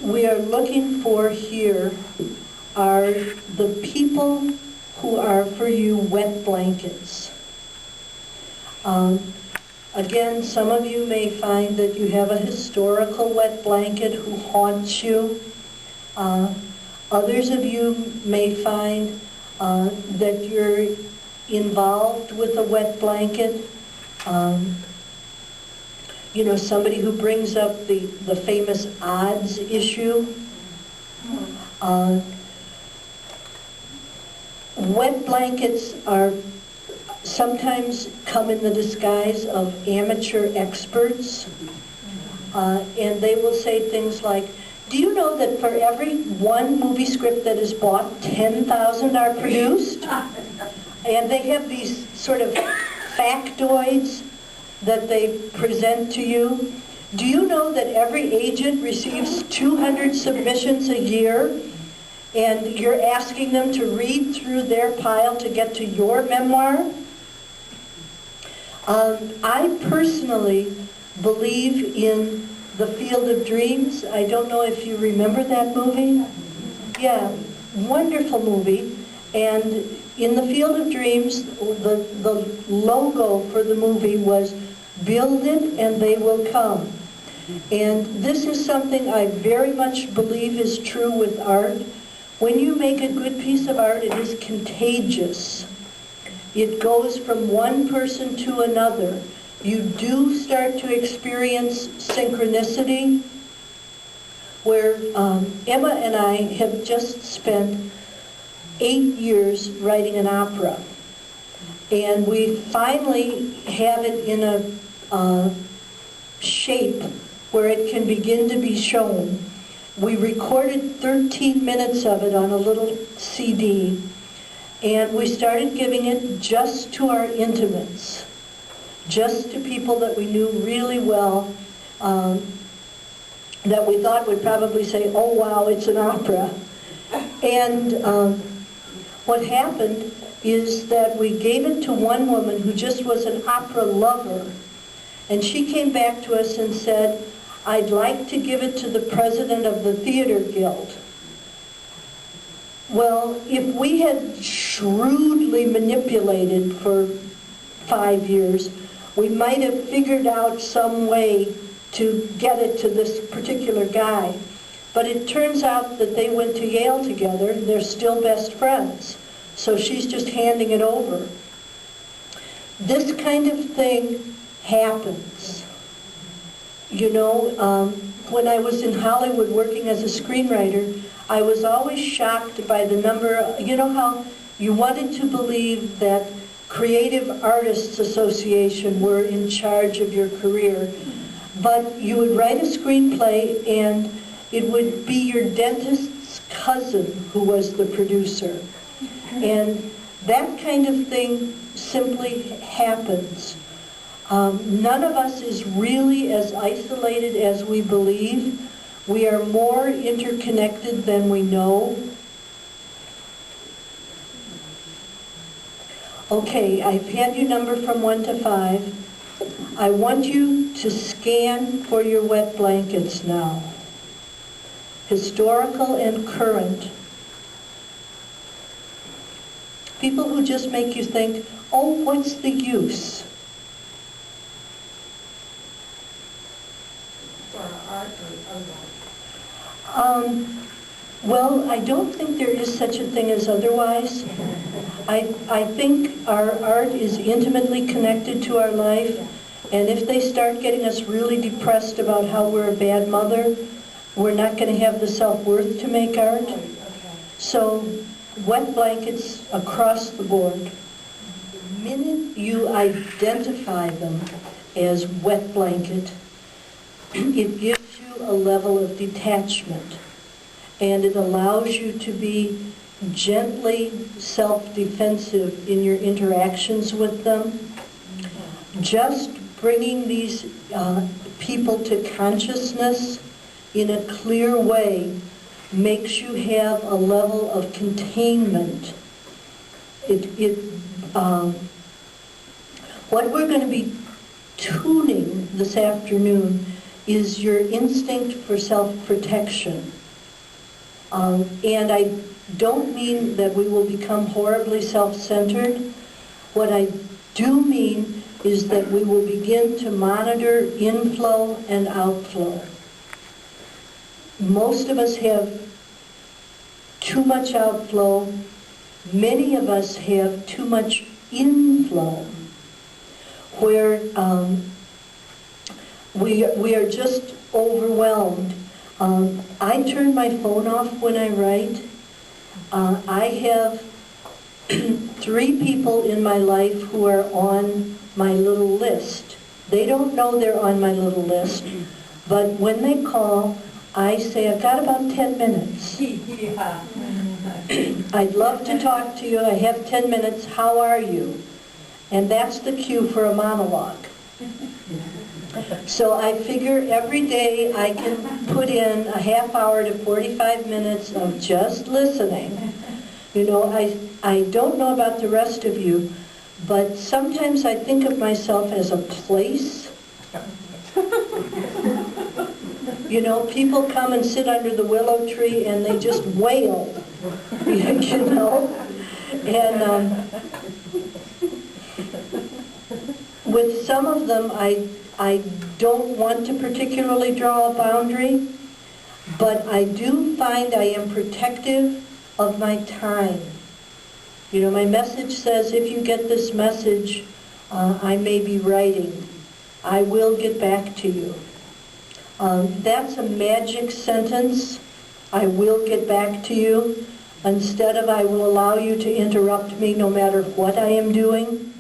we are looking for here are the people who are for you wet blankets. Again, some of you may find that you have a historical wet blanket who haunts you. Others of you may find that you're involved with a wet blanket. You know, somebody who brings up the famous odds issue. Wet blankets are sometimes come in the disguise of amateur experts, and they will say things like, do you know that for every one movie script that is bought, 10,000 are produced? And they have these sort of factoids that they present to you. Do you know that every agent receives 200 submissions a year, and you're asking them to read through their pile to get to your memoir? I personally believe in The Field of Dreams. I don't know if you remember that movie. Yeah, wonderful movie. And in The Field of Dreams, the logo for the movie was "Build it and they will come." And this is something I very much believe is true with art. When you make a good piece of art, it is contagious. It goes from one person to another. You do start to experience synchronicity, where Emma and I have just spent 8 years writing an opera. And we finally have it in a shape where it can begin to be shown. We recorded 13 minutes of it on a little CD, and we started giving it just to our intimates, just to people that we knew really well, that we thought would probably say, oh wow, it's an opera. And what happened is that we gave it to one woman who just was an opera lover, and she came back to us and said, I'd like to give it to the president of the Theater Guild. Well, if we had shrewdly manipulated for 5 years, we might have figured out some way to get it to this particular guy. But it turns out that they went to Yale together, and they're still best friends. So she's just handing it over. This kind of thing happens. You know, when I was in Hollywood working as a screenwriter, I was always shocked by the number, you know how you wanted to believe that Creative Artists Association were in charge of your career, but you would write a screenplay and it would be your dentist's cousin who was the producer. And that kind of thing simply happens. None of us is really as isolated as we believe. We are more interconnected than we know. Okay, I've had your number from 1 to 5. I want you to scan for your wet blankets now. Historical and current. People who just make you think, oh, what's the use? Well, I don't think there is such a thing as otherwise. I think our art is intimately connected to our life, and if they start getting us really depressed about how we're a bad mother, we're not going to have the self-worth to make art. So, wet blankets across the board. The minute you identify them as wet blanket, it gives you a level of detachment, and it allows you to be gently self-defensive in your interactions with them. Just bringing these people to consciousness in a clear way makes you have a level of containment. What we're going to be tuning this afternoon is your instinct for self-protection. And I don't mean that we will become horribly self-centered. What I do mean is that we will begin to monitor inflow and outflow. Most of us have too much outflow. Many of us have too much inflow, where we are just overwhelmed. I turn my phone off when I write. I have 3 people in my life who are on my little list. They don't know they're on my little list, but when they call, I say, I've got about 10 minutes. Yeah. I'd love to talk to you. I have 10 minutes. How are you? And that's the cue for a monologue. So I figure every day I can put in a half hour to 45 minutes of just listening. You know, I don't know about the rest of you, but sometimes I think of myself as a place. You know, people come and sit under the willow tree and they just wail, you know. And with some of them, I don't want to particularly draw a boundary, but I do find I am protective of my time. You know, my message says, if you get this message, I may be writing. I will get back to you. That's a magic sentence, I will get back to you, instead of I will allow you to interrupt me no matter what I am doing.